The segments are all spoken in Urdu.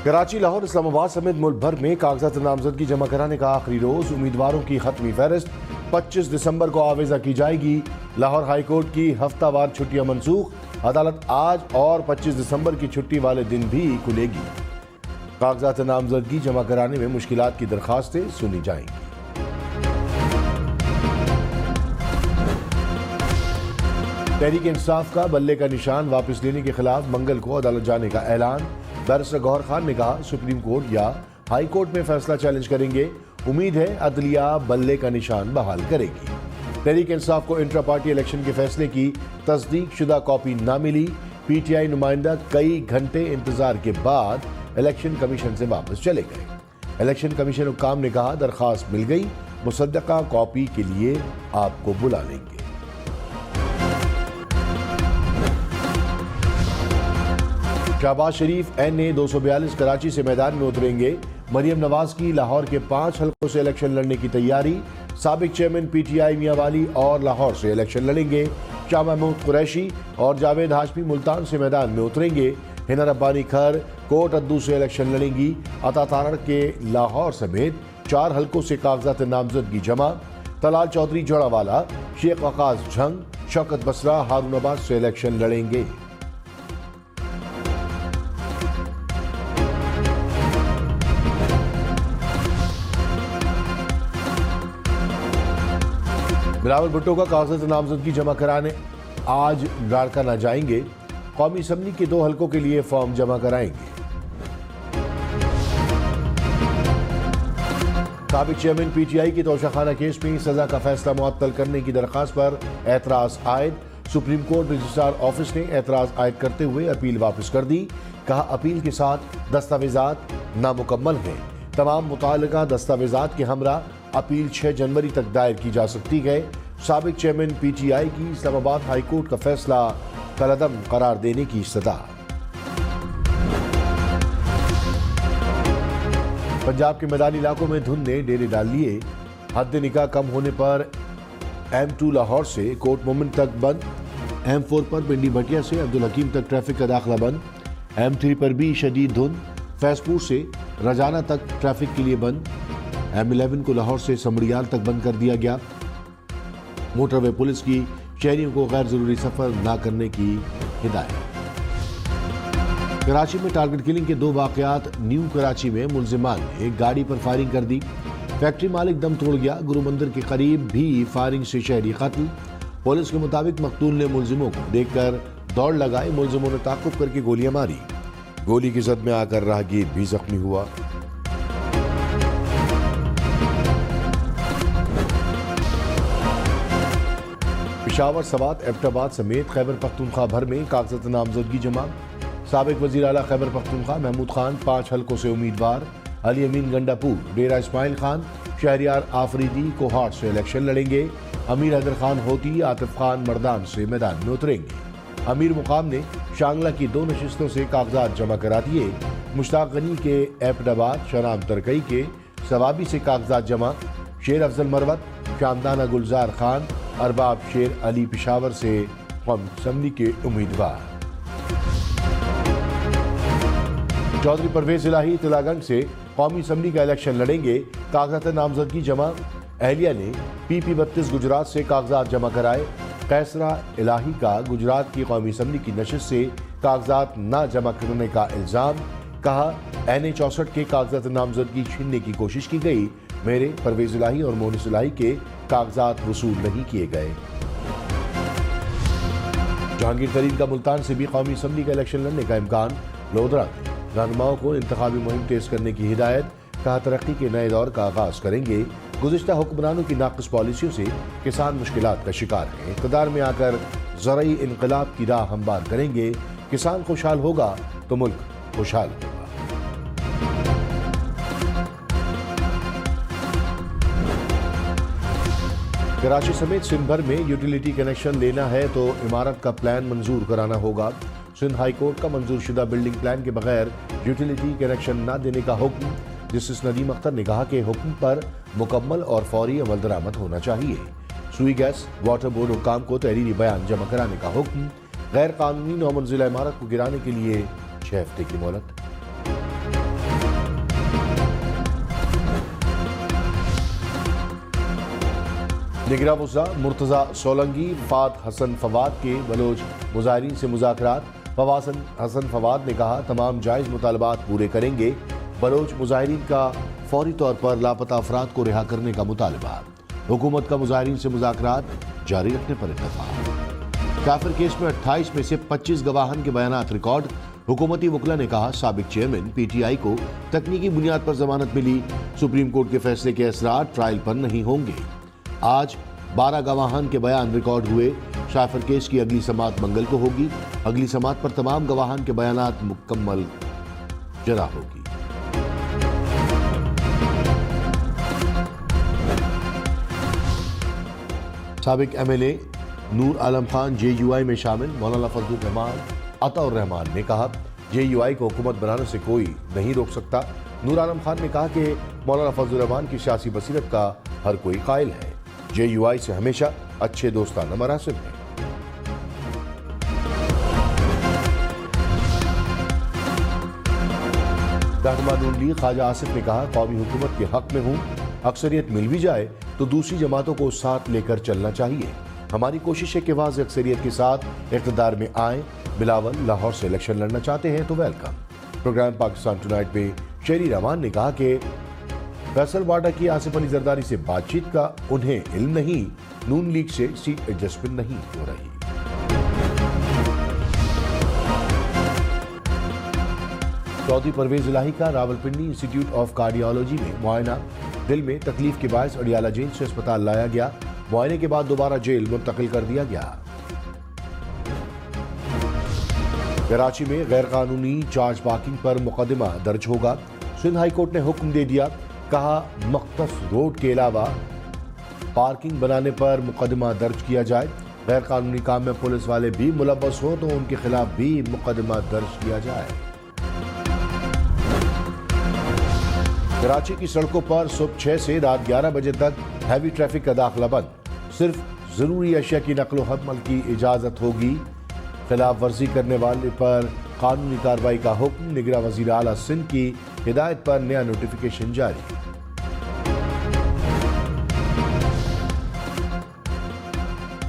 کراچی، لاہور، اسلام آباد سمیت ملک بھر میں کاغذات نامزدگی جمع کرانے کا آخری روز، امیدواروں کی حتمی فہرست 25 دسمبر کو آویزہ کی جائے گی۔ لاہور ہائی کورٹ کی ہفتہ وار چھٹیاں منسوخ، عدالت آج اور 25 دسمبر کی چھٹی والے دن بھی کھلے گی۔ کاغذات نامزدگی جمع کرانے میں مشکلات کی درخواستیں سنی جائیں گی۔ تحریک انصاف کا بلے کا نشان واپس لینے کے خلاف منگل کو عدالت جانے کا اعلان۔ بیرسٹر گوہر خان نے کہا سپریم کورٹ یا ہائی کورٹ میں فیصلہ چیلنج کریں گے، امید ہے عدلیہ بلے کا نشان بحال کرے گی۔ تحریک انصاف کو انٹرا پارٹی الیکشن کے فیصلے کی تصدیق شدہ کاپی نہ ملی، پی ٹی آئی نمائندہ کئی گھنٹے انتظار کے بعد الیکشن کمیشن سے واپس چلے گئے۔ الیکشن کمیشن حکام نے کہا درخواست مل گئی، مصدقہ کاپی کے لیے آپ کو بلا لیں گے۔ شہباز شریف NA 242 کراچی سے میدان میں اتریں گے۔ مریم نواز کی لاہور کے 5 حلقوں سے الیکشن لڑنے کی تیاری۔ سابق چیئرمین PTI میاں والی اور لاہور سے الیکشن لڑیں گے۔ شاہ محمود قریشی اور جاوید ہاشمی ملتان سے میدان میں اتریں گے۔ ہنا ربانی کھر کوٹ ادو سے الیکشن لڑیں گی۔ عطا تارڑ کے لاہور سمیت 4 حلقوں سے کاغذات نامزدگی جمع۔ طلال چودھری جوڑا والا، شیخ وقاص جھنگ، شوکت بسرا ہارون عباس سے الیکشن لڑیں گے۔ بلاول بھٹو کا کاغذات نامزدگی جمع کرانے آج لاڑکانہ جائیں گے۔ قومی اسمبلی کے 2 حلقوں کے لیے فارم جمع کرائیں گے۔ سابق چیئرمین PTI کی توشہ خانہ کیس میں سزا کا فیصلہ معطل کرنے کی درخواست پر اعتراض عائد۔ سپریم کورٹ رجسٹرار آفس نے اعتراض عائد کرتے ہوئے اپیل واپس کر دی۔ کہا اپیل کے ساتھ دستاویزات نامکمل ہیں، تمام متعلقہ دستاویزات کے ہمراہ اپیل 6 جنوری تک دائر کی جا سکتی ہے۔ سابق چیئرمین PTI کی اسلام آباد ہائی کورٹ کا فیصلہ کالعدم قرار دینے کی استدعا۔ پنجاب کے میدانی علاقوں میں دھند نے ڈیرے ڈال لیے۔ حد نکاح کم ہونے پر M2 لاہور سے کوٹ مومن تک بند، M4 پر پنڈی بھٹیا سے عبدالحکیم تک ٹریفک کا داخلہ بند، M3 پر بھی شدید دھند، فیض پور سے رجانہ تک ٹریفک کے لیے بند، M11 کو لاہور سے سمڑیال تک بند کر دیا گیا۔ موٹر وے پولیس کی شہریوں کو غیر ضروری سفر نہ کرنے کی ہدایت۔ کراچی میں ٹارگٹ کلنگ کے 2 واقعات۔ نیو کراچی میں ملزمان نے ایک گاڑی پر فائرنگ کر دی، فیکٹری مالک دم توڑ گیا۔ گرو مندر کے قریب بھی فائرنگ سے شہری قتل۔ پولیس کے مطابق مقتول نے ملزموں کو دیکھ کر دوڑ لگائی، ملزموں نے تعاقب کر کے گولیاں ماری۔ گولی کی زد میں آ کر راہگیر بھی زخمی ہوا۔ پشاور، سوات، ایبٹ آباد سمیت خیبر پختونخوا بھر میں کاغذات نامزدگی جمع۔ سابق وزیر اعلیٰ خیبر پختونخوا محمود خان 5 حلقوں سے امیدوار۔ علی امین گنڈا پور، ڈیرہ اسماعیل خان، شہریار آفریدی کوہاٹ سے الیکشن لڑیں گے۔ امیر حیدر خان ہوتی، عاطف خان مردان سے میدان میں اتریں گے۔ امیر مقام نے شانگلہ کی 2 نشستوں سے کاغذات جمع کرا دیے۔ مشتاق غنی کے ایبٹ آباد، شرام ترکئی کے ثوابی سے کاغذات جمع۔ شیر افضل مروت، شامدانہ گلزار خان، ارباب شیر علی پشاور سے قومی اسمبلی کے امیدوار۔ چودھری پرویز الہی تلا گنج سے قومی اسمبلی کا الیکشن لڑیں گے۔ کاغذات نامزدگی جمع۔ اہلیہ نے PP 32 گجرات سے کاغذات جمع کرائے۔ قیصرہ الہی کا گجرات کی قومی اسمبلی کی نشست سے کاغذات نہ جمع کرنے کا الزام۔ کہا NA 64 کے کاغذات نامزدگی چھیننے کی کوشش کی گئی، میرے، پرویز الہی اور مونس الہی کے کاغذات وصول نہیں کیے گئے۔ جہانگیر ترین کا ملتان سے بھی قومی اسمبلی کا الیکشن لڑنے کا امکان۔ لودھرا میں رہنماؤں کو انتخابی مہم تیز کرنے کی ہدایت۔ کہا ترقی کے نئے دور کا آغاز کریں گے۔ گزشتہ حکمرانوں کی ناقص پالیسیوں سے کسان مشکلات کا شکار ہیں، اقتدار میں آ کر زرعی انقلاب کی راہ ہموار کریں گے۔ کسان خوشحال ہوگا تو ملک خوشحال ہوگا۔ کراچی سمیت سندھ بھر میں یوٹیلیٹی کنیکشن لینا ہے تو عمارت کا پلان منظور کرانا ہوگا۔ سندھ ہائی کورٹ کا منظور شدہ بلڈنگ پلان کے بغیر یوٹیلیٹی کنیکشن نہ دینے کا حکم۔ جسٹس ندیم اختر نے کہا کہ حکم پر مکمل اور فوری عمل درآمد ہونا چاہیے۔ سوئی گیس واٹر بورڈ حکام کو تحریری بیان جمع کرانے کا حکم۔ غیر قانونی 9 منزلہ عمارت کو گرانے کے لیے 6 ہفتے کی مہلت۔ نگراں وزراء مرتضی سولنگی فات حسن فواد کے بلوچ مظاہرین سے مذاکرات۔ فواد حسن فواد نے کہا تمام جائز مطالبات پورے کریں گے۔ بلوچ مظاہرین کا فوری طور پر لاپتہ افراد کو رہا کرنے کا مطالبہ۔ حکومت کا مظاہرین سے مذاکرات جاری رکھنے پر اتفاق۔ کافر کیس میں 28 میں سے 25 گواہان کے بیانات ریکارڈ۔ حکومتی وکلا نے کہا سابق چیئرمین پی ٹی آئی کو تکنیکی بنیاد پر ضمانت ملی۔ سپریم کورٹ کے فیصلے کے اثرات ٹرائل پر نہیں ہوں گے۔ آج 12 گواہان کے بیان ریکارڈ ہوئے۔ شائفر کیس کی اگلی سماعت منگل کو ہوگی۔ اگلی سماعت پر تمام گواہان کے بیانات مکمل جرا ہوگی۔ سابق M L A Noor Alam Khan J U I میں شامل۔ مولانا فضل الرحمان عطا الرحمان نے کہا جے یو آئی کو حکومت بنانے سے کوئی نہیں روک سکتا۔ نور عالم خان نے کہا کہ مولانا فضل الرحمان کی سیاسی بصیرت کا ہر کوئی قائل ہے۔ جے یو آئی سے ہمیشہ اچھے دوستانہ مراسم ہیں۔ رہنما نون لیگ خواجہ آصف نے کہا قومی حکومت کے حق میں ہوں، اکثریت مل بھی جائے تو دوسری جماعتوں کو ساتھ لے کر چلنا چاہیے۔ ہماری کوشش ہے کہ واضح اکثریت کے ساتھ اقتدار میں آئیں۔ بلاول لاہور سے الیکشن لڑنا چاہتے ہیں تو ویلکم۔ پروگرام پاکستان ٹونائٹ میں شہری رحمان نے کہا کہ فیصل واڈا کی آصف علی زرداری سے بات چیت کا انہیں علم نہیں، نون لیگ سے سیٹ ایڈجسٹمنٹ نہیں ہو رہی۔ چودھری پرویز الہی کا راولپنڈی انسٹیٹیوٹ آف کارڈیالوجی میں معائنہ۔ دل میں تکلیف کے باعث اڈیالہ جیل سے اسپتال لایا گیا۔ معائنے کے بعد دوبارہ جیل منتقل کر دیا گیا۔ کراچی میں غیر قانونی چارج پارکنگ پر مقدمہ درج ہوگا۔ سندھ ہائی کورٹ نے حکم دے دیا، کہا مختص روڈ کے علاوہ پارکنگ بنانے پر مقدمہ درج کیا جائے۔ غیر قانونی کام میں پولیس والے بھی ملوث ہوں تو ان کے خلاف بھی مقدمہ درج کیا جائے۔ کراچی کی سڑکوں پر صبح 6 سے رات 11 بجے تک ہیوی ٹریفک کا داخلہ بند۔ صرف ضروری اشیاء کی نقل و حمل کی اجازت ہوگی۔ خلاف ورزی کرنے والے پر قانونی کارروائی کا حکم۔ نگراں وزیر اعلیٰ سندھ کی ہدایت پر نیا نوٹیفیکیشن جاری۔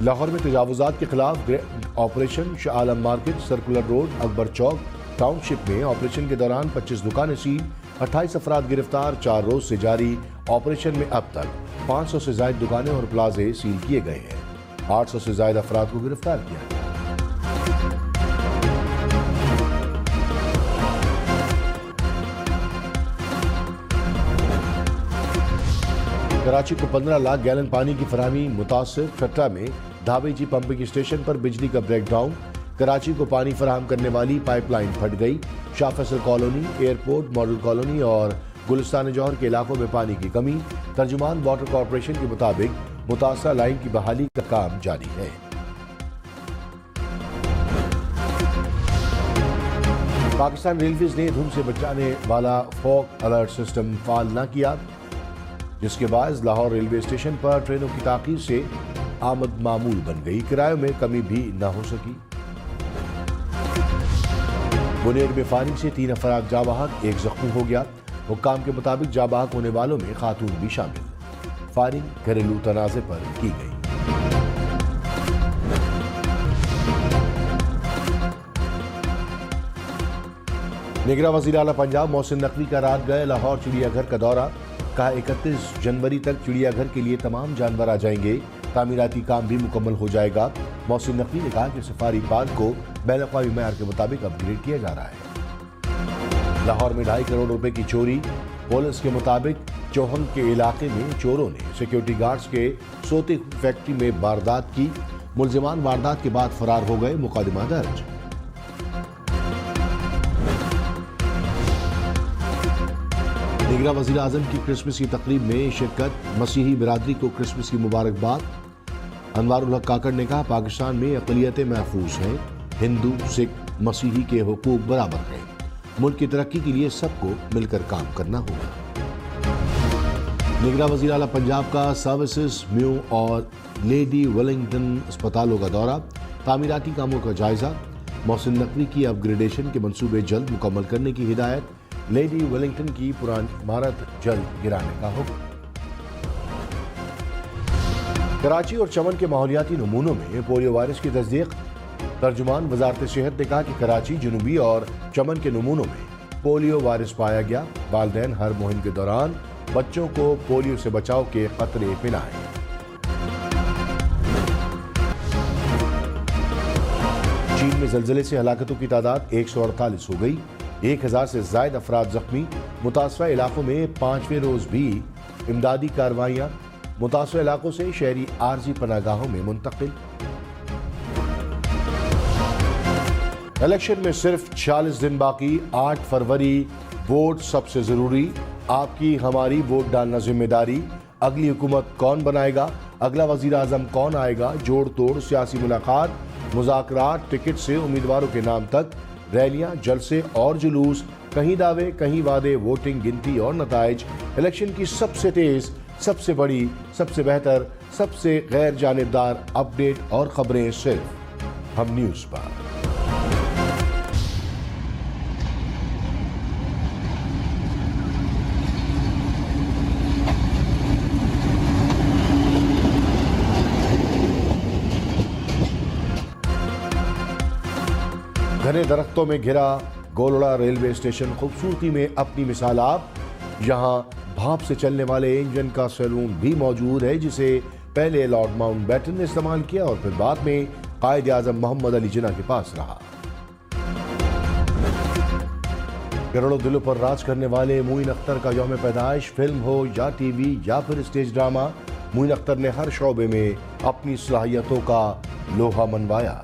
لاہور میں تجاوزات کے خلاف operation Shah Alam market, circular road, اکبر چوک ٹاؤن شپ میں آپریشن کے دوران 25 دکانیں سیل، 28 افراد گرفتار۔ 4 روز سے جاری آپریشن میں اب تک 500 سے زائد دکانیں اور پلازے سیل کیے گئے ہیں۔ 800 سے زائد افراد کو گرفتار کیا گیا۔ کراچی کو 15 لاکھ گیلن پانی کی فراہمی متاثر۔ ٹھٹہ میں دھابی جی پمپنگ اسٹیشن پر بجلی کا بریک ڈاؤن۔ کراچی کو پانی فراہم کرنے والی پائپ لائن پھٹ گئی۔ Shah Faisal colony, airport, model colony اور گلستان جوہر کے علاقوں میں پانی کی کمی۔ ترجمان واٹر کارپوریشن کے مطابق متاثرہ لائن کی بحالی کا کام جاری ہے۔ پاکستان ریلویز نے دھند سے بچانے والا فوگ الرٹ سسٹم فعال نہ کیا، جس کے باعث لاہور ریلوے اسٹیشن پر ٹرینوں کی تاخیر سے آمد معمول بن گئی۔ کرایوں میں کمی بھی نہ ہو سکی۔ منیر میں فائرنگ سے 3 افراد جاں بحق، 1 زخمی ہو گیا۔ حکام کے مطابق جاں بحق ہونے والوں میں خاتون بھی شامل۔ فائرنگ گھریلو تنازع پر کی گئی۔ نگراں وزیر اعلیٰ پنجاب محسن نقوی کا رات گئے لاہور چڑیا گھر کا دورہ۔ کہا 31 جنوری تک چڑیا گھر کے لیے تمام جانور آ جائیں گے۔ تعمیراتی کام بھی مکمل ہو جائے گا۔ محسن نقوی نے کہا کہ سفاری پارک کو بین الاقوامی معیار کے مطابق اپ گریڈ کیا جا رہا ہے۔ لاہور میں 2.5 کروڑ روپے کی چوری۔ پولیس کے مطابق چوہن کے علاقے میں چوروں نے سیکیورٹی گارڈز کے سوتے فیکٹری میں واردات کی۔ ملزمان واردات کے بعد فرار ہو گئے۔ مقدمہ درج۔ نگراں وزیر اعظم کی کرسمس کی تقریب میں شرکت۔ مسیحی برادری کو کرسمس کی مبارکباد۔ انوار الحق کاکڑ نے کہا پاکستان میں اقلیتیں محفوظ ہیں، ہندو، سکھ، مسیحی کے حقوق برابر ہیں۔ ملک کی ترقی کے لیے سب کو مل کر کام کرنا ہوگا۔ نگراں وزیر اعلیٰ پنجاب کا سروسز میو اور لیڈی ویلنگٹن اسپتالوں کا دورہ۔ تعمیراتی کاموں کا جائزہ۔ محسن نقوی کی اپ گریڈیشن کے منصوبے جلد مکمل کرنے کی ہدایت۔ لیڈی ویلنگٹن کی پرانی عمارت جلد گرانے کا حکم۔ کراچی اور چمن کے ماحولیاتی نمونوں میں پولیو وائرس کی تصدیق۔ ترجمان وزارت صحت نے کہا کہ کراچی، جنوبی اور چمن کے نمونوں میں پولیو وائرس پایا گیا۔ والدین ہر مہم کے دوران بچوں کو پولیو سے بچاؤ کے قطرے پلائیں۔ چین میں زلزلے سے ہلاکتوں کی تعداد 148 ہو گئی، 1000 سے زائد افراد زخمی۔ متاثرہ علاقوں میں 5ویں روز بھی امدادی کارروائیاں، متاثرہ علاقوں سے شہری عارضی پناہ گاہوں میں منتقل۔ الیکشن میں صرف 46 دن باقی، 8 فروری ووٹ سب سے ضروری، آپ کی ہماری ووٹ ڈالنا ذمہ داری۔ اگلی حکومت کون بنائے گا، اگلا وزیر اعظم کون آئے گا، جوڑ توڑ سیاسی ملاقات، مذاکرات، ٹکٹ سے امیدواروں کے نام تک، ریلیاں، جلسے اور جلوس، کہیں دعوے کہیں وعدے، ووٹنگ، گنتی اور نتائج۔ الیکشن کی سب سے تیز، سب سے بڑی، سب سے بہتر، سب سے غیر جانبدار اپڈیٹ اور خبریں صرف ہم نیوز پر۔ گھنے درختوں میں گھرا گولڑا ریلوے اسٹیشن، خوبصورتی میں اپنی مثال آپ۔ یہاں بھاپ سے چلنے والے انجن کا سیلون بھی موجود ہے، جسے پہلے لارڈ ماؤنٹ بیٹن نے استعمال کیا اور پھر بعد میں قائد اعظم محمد علی جناح کے پاس رہا۔ کروڑوں دلوں پر راج کرنے والے معین اختر کا یوم پیدائش، فلم ہو یا ٹی وی یا پھر اسٹیج ڈرامہ، معین اختر نے ہر شعبے میں اپنی صلاحیتوں کا لوہا منوایا۔